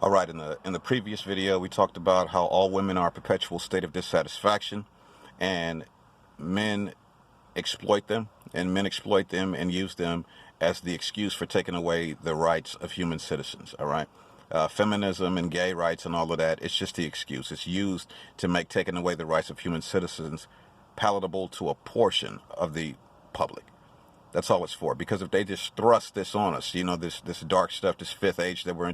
All right, in the previous video, we talked about how all women are a perpetual state of dissatisfaction, and men exploit them, and use them as the excuse for taking away the rights of human citizens. All right, feminism and gay rights and all of that, it's just the excuse. It's used to make taking away the rights of human citizens palatable to a portion of the public. That's all it's for. Because if they just thrust this on us, you know, this dark stuff, this fifth age that we're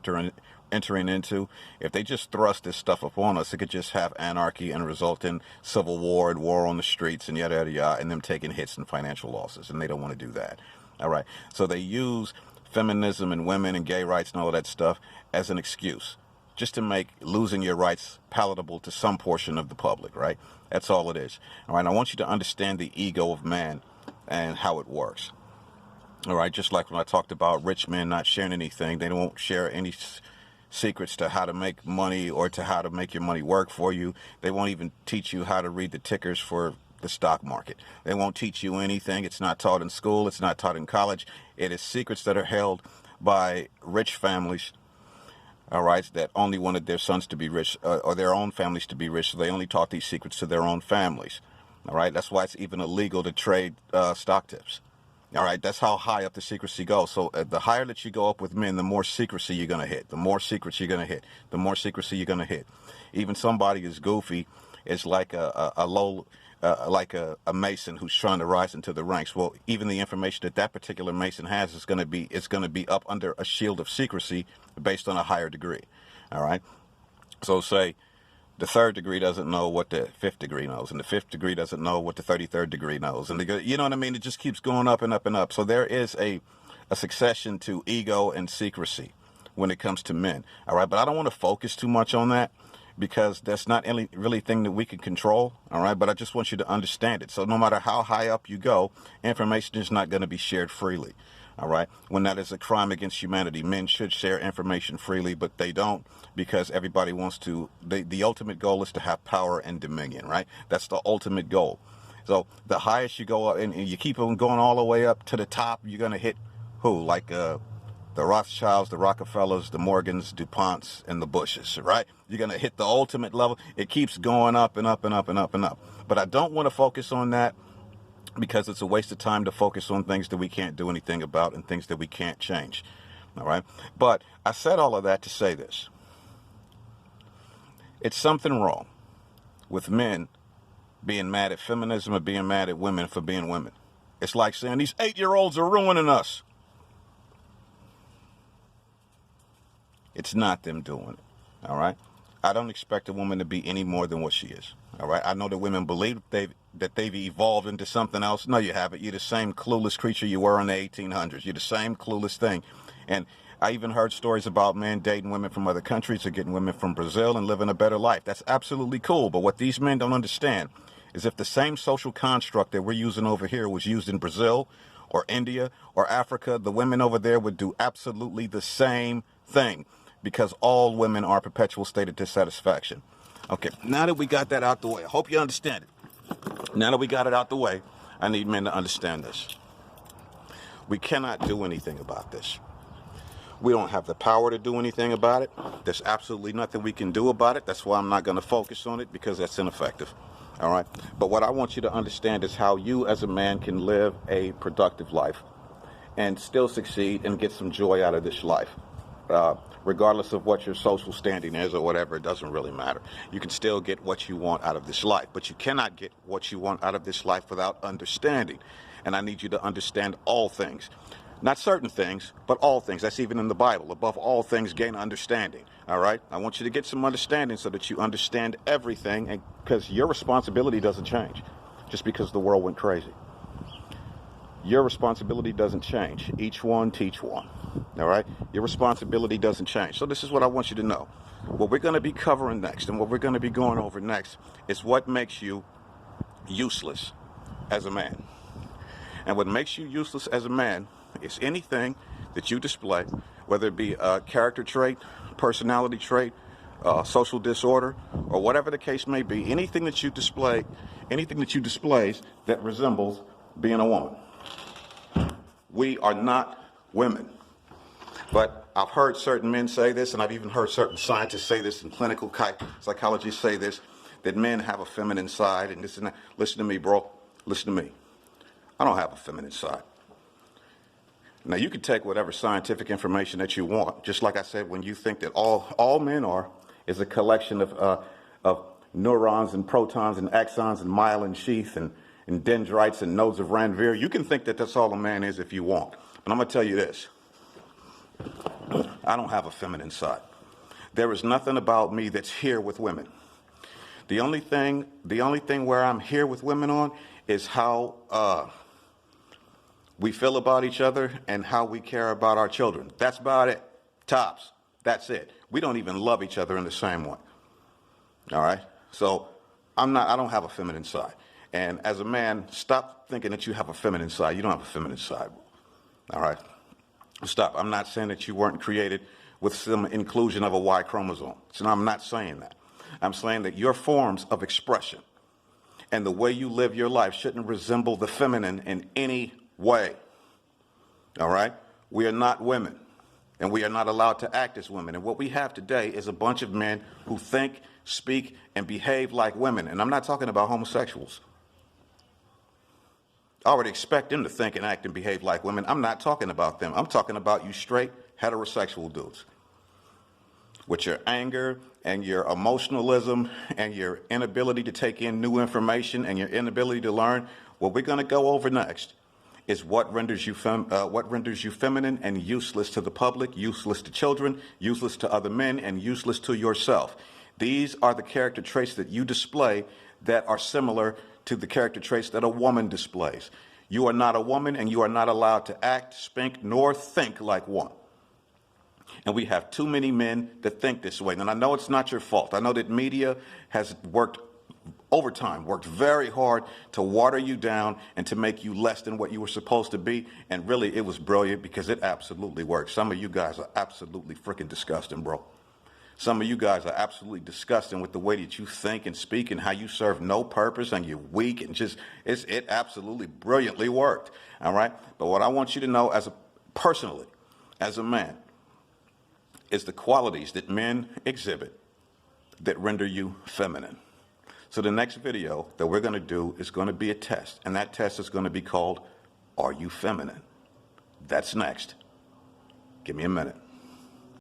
entering into, if they just thrust this stuff upon us, it could just have anarchy and result in civil war and war on the streets and yada, yada, yada, and them taking hits and financial losses. And they don't want to do that. All right. So they use feminism and women and gay rights and all of that stuff as an excuse just to make losing your rights palatable to some portion of the public, right? That's all it is. All right. I want you to understand the ego of man and how it works. All right, just like when I talked about rich men not sharing anything, they won't share any secrets to how to make money or to how to make your money work for you. They won't even teach you how to read the tickers for the stock market. They won't teach you anything. It's not taught in school. It's not taught in college. It is secrets that are held by rich families, all right, that only wanted their sons to be rich or their own families to be rich. So they only taught these secrets to their own families. All right, that's why it's even illegal to trade stock tips. All right, that's how high up the secrecy goes. So the higher that you go up with men, the more secrecy you're going to hit. The more secrets you're going to hit. The more secrecy you're going to hit. Even somebody as goofy is like a mason who's trying to rise into the ranks. Well, even the information that particular mason has is going to be up under a shield of secrecy based on a higher degree. All right. So say the third degree doesn't know what the fifth degree knows, and the fifth degree doesn't know what the 33rd degree knows, and you know what I mean? It just keeps going up and up and up. So there is a succession to ego and secrecy when it comes to men. All right, but I don't want to focus too much on that because that's not any really thing that we can control. All right, but I just want you to understand it. So no matter how high up you go, information is not going to be shared freely. All right. When that is a crime against humanity, men should share information freely, but they don't because everybody wants to. The ultimate goal is to have power and dominion. Right. That's the ultimate goal. So the highest you go up and you keep on going all the way up to the top, you're going to hit who? Like the Rothschilds, the Rockefellers, the Morgans, DuPonts, and the Bushes. Right. You're going to hit the ultimate level. It keeps going up and up and up and up and up. But I don't want to focus on that, because it's a waste of time to focus on things that we can't do anything about and things that we can't change. All right. But I said all of that to say this. It's something wrong with men being mad at feminism or being mad at women for being women. It's like saying these 8-year-olds are ruining us. It's not them doing it. All right. I don't expect a woman to be any more than what she is. All right. I know that women believe that they've evolved into something else. No, you haven't. You're the same clueless creature you were in the 1800s. You're the same clueless thing. And I even heard stories about men dating women from other countries or getting women from Brazil and living a better life. That's absolutely cool. But what these men don't understand is if the same social construct that we're using over here was used in Brazil or India or Africa, the women over there would do absolutely the same thing, because all women are a perpetual state of dissatisfaction. Okay, now that we got that out the way, I hope you understand it. Now that we got it out the way, I need men to understand this. We cannot do anything about this. We don't have the power to do anything about it. There's absolutely nothing we can do about it. That's why I'm not going to focus on it, because that's ineffective. All right? But what I want you to understand is how you as a man can live a productive life and still succeed and get some joy out of this life. Regardless of what your social standing is or whatever, it doesn't really matter. You can still get what you want out of this life, but you cannot get what you want out of this life without understanding. And I need you to understand all things. Not certain things, but all things. That's even in the Bible. Above all things, gain understanding. All right? I want you to get some understanding so that you understand everything, and because your responsibility doesn't change just because the world went crazy. Your responsibility doesn't change. Each one, teach one. All right? Your responsibility doesn't change. So this is what I want you to know. What we're going to be covering next and what we're going to be going over next is what makes you useless as a man. And what makes you useless as a man is anything that you display, whether it be a character trait, personality trait, social disorder, or whatever the case may be, anything that you display that resembles being a woman. We are not women. But I've heard certain men say this, and I've even heard certain scientists say this, and clinical psychologists say this, that men have a feminine side, and this and that. Listen to me, bro. Listen to me. I don't have a feminine side. Now, you can take whatever scientific information that you want. Just like I said, when you think that all men are is a collection of neurons and protons and axons and myelin sheath and dendrites and nodes of Ranvier, you can think that that's all a man is if you want. But I'm going to tell you this. I don't have a feminine side. There is nothing about me that's here with women. The only thing where I'm here with women on is how we feel about each other and how we care about our children. That's about it. Tops. That's it. We don't even love each other in the same way. All right? So I don't have a feminine side. And as a man, stop thinking that you have a feminine side. You don't have a feminine side. All right? Stop. I'm not saying that you weren't created with some inclusion of a Y chromosome. So I'm not saying that. I'm saying that your forms of expression and the way you live your life shouldn't resemble the feminine in any way. All right? We are not women, and we are not allowed to act as women. And what we have today is a bunch of men who think, speak, and behave like women. And I'm not talking about homosexuals. I already expect them to think and act and behave like women. I'm not talking about them. I'm talking about you straight heterosexual dudes. With your anger and your emotionalism and your inability to take in new information and your inability to learn, what we're going to go over next is what renders you feminine and useless to the public, useless to children, useless to other men, and useless to yourself. These are the character traits that you display that are similar to the character traits that a woman displays. You are not a woman, and you are not allowed to act, speak, nor think like one. And we have too many men that think this way. And I know it's not your fault. I know that media has worked overtime, worked very hard to water you down and to make you less than what you were supposed to be. And really, it was brilliant because it absolutely worked. Some of you guys are absolutely freaking disgusting, bro. Some of you guys are absolutely disgusting with the way that you think and speak and how you serve no purpose and you're weak and just, it absolutely brilliantly worked. All right. But what I want you to know personally, as a man, is the qualities that men exhibit that render you feminine. So the next video that we're going to do is going to be a test. And that test is going to be called, Are You Feminine? That's next. Give me a minute.